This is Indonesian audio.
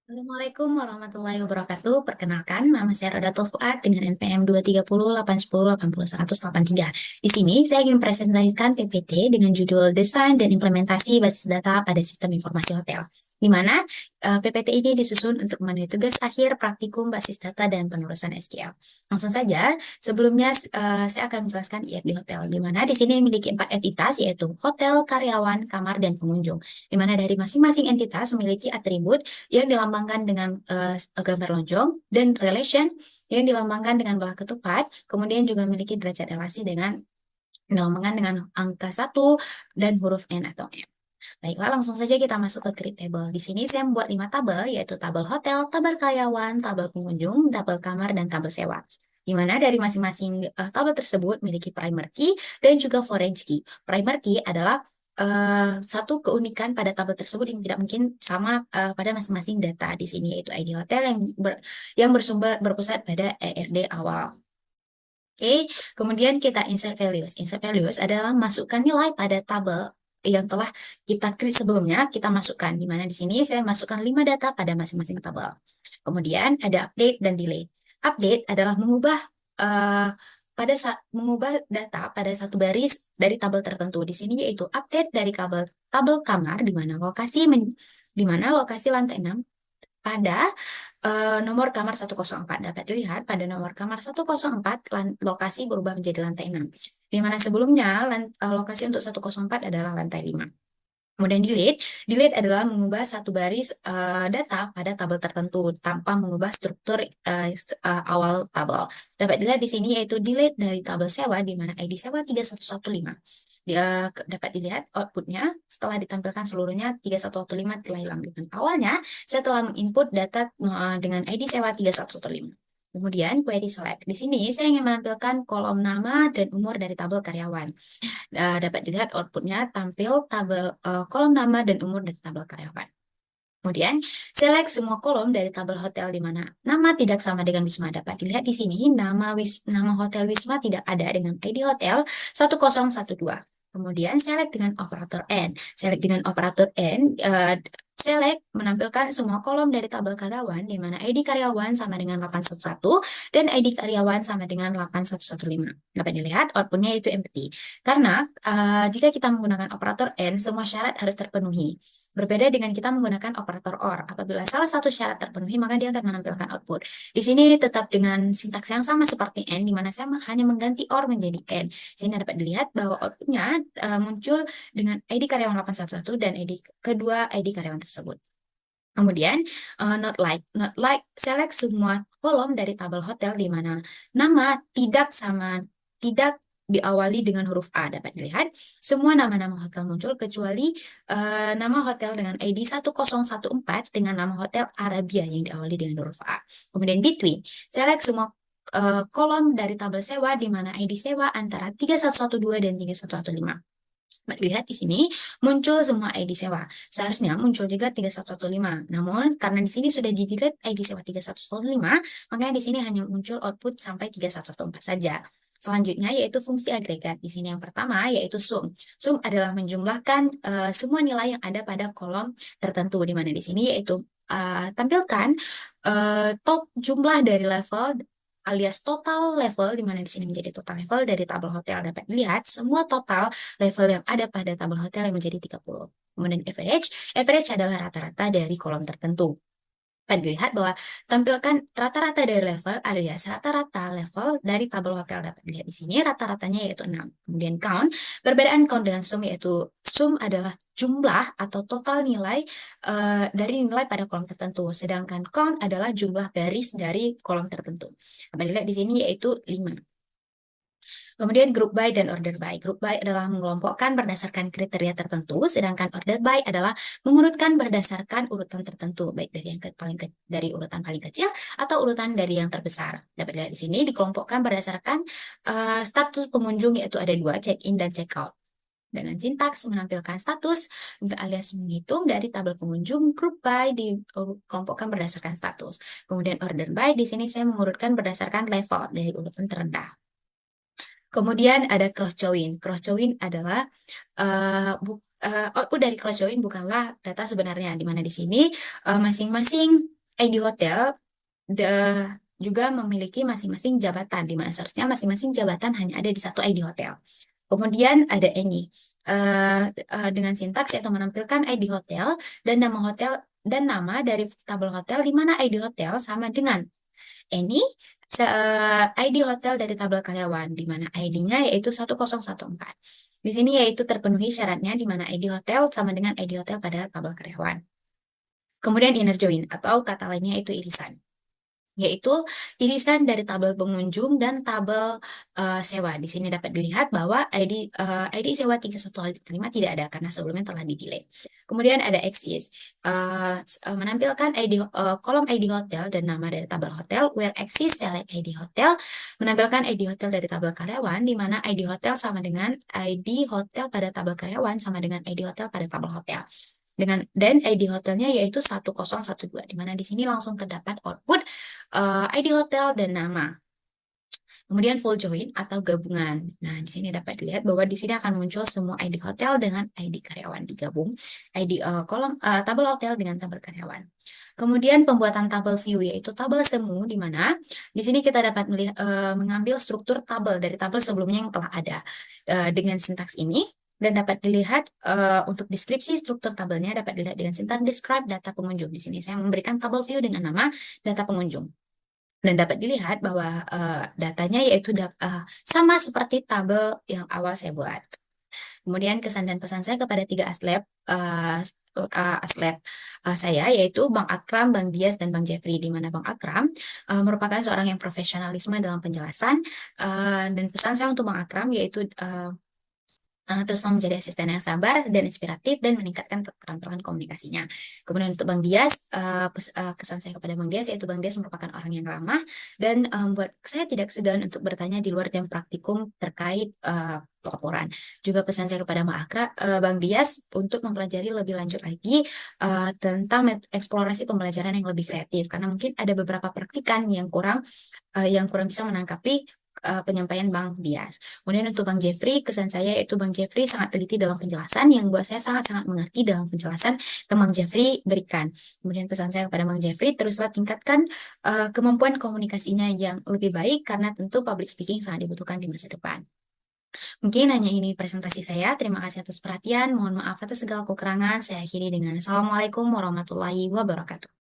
Assalamualaikum warahmatullahi wabarakatuh. Perkenalkan, nama saya Rodatul Fuad dengan NPM 23081080183. Di sini saya ingin presentasikan PPT dengan judul Desain dan Implementasi Basis Data pada Sistem Informasi Hotel, di mana PPT ini disusun untuk memenuhi tugas akhir praktikum basis data dan penulisan SQL. Langsung saja, sebelumnya saya akan menjelaskan IRD Hotel, di mana di sini memiliki 4 entitas, yaitu hotel, karyawan, kamar, dan pengunjung, di mana dari masing-masing entitas memiliki atribut yang dilambangkan dengan gambar lonjong, dan relation yang dilambangkan dengan belah ketupat, kemudian juga memiliki derajat relasi dengan dilambangkan dengan angka 1 dan huruf N atau M. Baiklah, langsung saja kita masuk ke create table. Di sini saya membuat 5 tabel, yaitu tabel hotel, tabel karyawan, tabel pengunjung, tabel kamar, dan tabel sewa. Di mana dari masing-masing tabel tersebut memiliki primer key dan juga foreign key. Primer key adalah satu keunikan pada tabel tersebut yang tidak mungkin sama pada masing-masing data di sini, yaitu ID hotel yang bersumber berpusat pada ERD awal. Oke, kemudian kita insert values. Insert values adalah masukkan nilai pada tabel yang telah kita create sebelumnya, kita masukkan. Di mana di sini saya masukkan 5 data pada masing-masing tabel. Kemudian ada update dan delete. Update adalah eh, mengubah data pada satu baris dari tabel tertentu. Di sini yaitu update dari tabel kamar, di mana lokasi lantai 6 pada nomor kamar 104. Dapat dilihat pada nomor kamar 104 lokasi berubah menjadi lantai 6. Di mana sebelumnya lokasi untuk 104 adalah lantai 5. Kemudian delete. Delete adalah mengubah satu baris data pada tabel tertentu tanpa mengubah struktur awal tabel. Dapat dilihat di sini yaitu delete dari tabel sewa, di mana ID sewa 3115. Dapat dilihat outputnya setelah ditampilkan seluruhnya 3115 telah hilang. Dengan awalnya saya telah menginput data dengan ID sewa 3115. Kemudian query select. Di sini saya ingin menampilkan kolom nama dan umur dari tabel karyawan. Dapat dilihat outputnya tampil kolom nama dan umur dari tabel karyawan. Kemudian, select semua kolom dari tabel hotel di mana nama tidak sama dengan Wisma. Dapat dilihat di sini, nama hotel Wisma tidak ada dengan ID hotel 1012. Kemudian, select dengan operator N. Select dengan operator N, select menampilkan semua kolom dari tabel karyawan, di mana ID karyawan sama dengan 811 dan ID karyawan sama dengan 8115. Dapat dilihat, outputnya itu empty. Karena jika kita menggunakan operator N, semua syarat harus terpenuhi. Berbeda dengan kita menggunakan operator OR. Apabila salah satu syarat terpenuhi, maka dia akan menampilkan output. Di sini tetap dengan sintaks yang sama seperti N, di mana saya hanya mengganti OR menjadi N. Sehingga dapat dilihat bahwa outputnya muncul dengan ID karyawan 811 dan kedua ID karyawan tersebut. Kemudian, not like, select semua kolom dari tabel hotel di mana nama tidak diawali dengan huruf A. Dapat dilihat, semua nama-nama hotel muncul kecuali nama hotel dengan ID 1014 dengan nama hotel Arabia yang diawali dengan huruf A. Kemudian between, select semua kolom dari tabel sewa di mana ID sewa antara 3112 dan 3115. Lihat di sini muncul semua ID sewa. Seharusnya muncul juga 3115. Namun karena di sini sudah di-delete ID sewa 3115, makanya di sini hanya muncul output sampai 3114 saja. Selanjutnya yaitu fungsi agregat. Di sini yang pertama yaitu sum. Sum adalah menjumlahkan semua nilai yang ada pada kolom tertentu, di mana di sini yaitu tampilkan jumlah dari level alias total level, di mana di sini menjadi total level dari tabel hotel. Dapat dilihat semua total level yang ada pada tabel hotel yang menjadi 30. Kemudian average adalah rata-rata dari kolom tertentu. Dapat dilihat bahwa tampilkan rata-rata dari level alias rata-rata level dari tabel hotel. Dapat dilihat di sini rata-ratanya yaitu 6. Kemudian count, perbedaan count dengan sum yaitu sum adalah jumlah atau total nilai dari nilai pada kolom tertentu, sedangkan count adalah jumlah baris dari kolom tertentu. Dapat dilihat di sini yaitu 5. Kemudian group by dan order by. Group by adalah mengelompokkan berdasarkan kriteria tertentu, sedangkan order by adalah mengurutkan berdasarkan urutan tertentu, baik dari urutan paling kecil atau urutan dari yang terbesar. Dapat dilihat di sini dikelompokkan berdasarkan status pengunjung, yaitu ada 2, check-in dan check-out. Dengan sintaks menampilkan status alias menghitung dari tabel pengunjung, group by dikelompokkan berdasarkan status. Kemudian order by, di sini saya mengurutkan berdasarkan level dari urutan terendah. Kemudian ada cross join. Cross join adalah output dari cross join bukanlah data sebenarnya, di mana di sini masing-masing ID hotel juga memiliki masing-masing jabatan, di mana seharusnya masing-masing jabatan hanya ada di satu ID hotel. Kemudian ada any dengan sintaks yaitu menampilkan ID hotel dan nama hotel dan nama dari tabel hotel di mana ID hotel sama dengan any ID hotel dari tabel karyawan di mana ID-nya yaitu 1014. Di sini yaitu terpenuhi syaratnya di mana ID hotel sama dengan ID hotel pada tabel karyawan. Kemudian inner join atau kata lainnya itu irisan, yaitu irisan dari tabel pengunjung dan tabel sewa. Di sini dapat dilihat bahwa ID sewa 31 tidak ada karena sebelumnya telah di-delete. Kemudian ada axis, menampilkan kolom ID hotel dan nama dari tabel hotel, where axis select ID hotel, menampilkan ID hotel dari tabel karyawan, di mana ID hotel sama dengan ID hotel pada tabel karyawan sama dengan ID hotel pada tabel hotel. Dan ID hotelnya yaitu 1012, di mana di sini langsung terdapat output ID hotel dan nama. Kemudian full join atau gabungan. Nah, di sini dapat dilihat bahwa di sini akan muncul semua ID hotel dengan ID karyawan digabung, ID tabel hotel dengan tabel karyawan. Kemudian pembuatan tabel view yaitu tabel semu, di mana di sini kita dapat mengambil struktur tabel dari tabel sebelumnya yang telah ada dengan sintaks ini. Dan dapat dilihat untuk deskripsi struktur tabelnya dapat dilihat dengan sintaks describe data pengunjung. Di sini saya memberikan tabel view dengan nama data pengunjung. Dan dapat dilihat bahwa datanya yaitu sama seperti tabel yang awal saya buat. Kemudian kesan dan pesan saya kepada 3 aslab saya, yaitu Bang Akram, Bang Dias, dan Bang Jeffrey, di mana Bang Akram merupakan seorang yang profesionalisme dalam penjelasan, dan pesan saya untuk Bang Akram yaitu terus menjadi asisten yang sabar dan inspiratif dan meningkatkan keterampilan komunikasinya. Kemudian untuk Bang Dias, kesan saya kepada Bang Dias yaitu Bang Dias merupakan orang yang ramah dan membuat saya tidak segan untuk bertanya di luar jam praktikum terkait laporan. Juga pesan saya kepada Bang Dias untuk mempelajari lebih lanjut lagi tentang eksplorasi pembelajaran yang lebih kreatif, karena mungkin ada beberapa praktikan yang kurang bisa menangkapi penyampaian Bang Dias. Kemudian untuk Bang Jeffrey, kesan saya yaitu Bang Jeffrey sangat teliti dalam penjelasan yang buat saya sangat-sangat mengerti dalam penjelasan yang Bang Jeffrey berikan. Kemudian pesan saya kepada Bang Jeffrey, teruslah tingkatkan kemampuan komunikasinya yang lebih baik karena tentu public speaking sangat dibutuhkan di masa depan. Mungkin hanya ini presentasi saya. Terima kasih atas perhatian. Mohon maaf atas segala kekurangan. Saya akhiri dengan Assalamualaikum warahmatullahi wabarakatuh.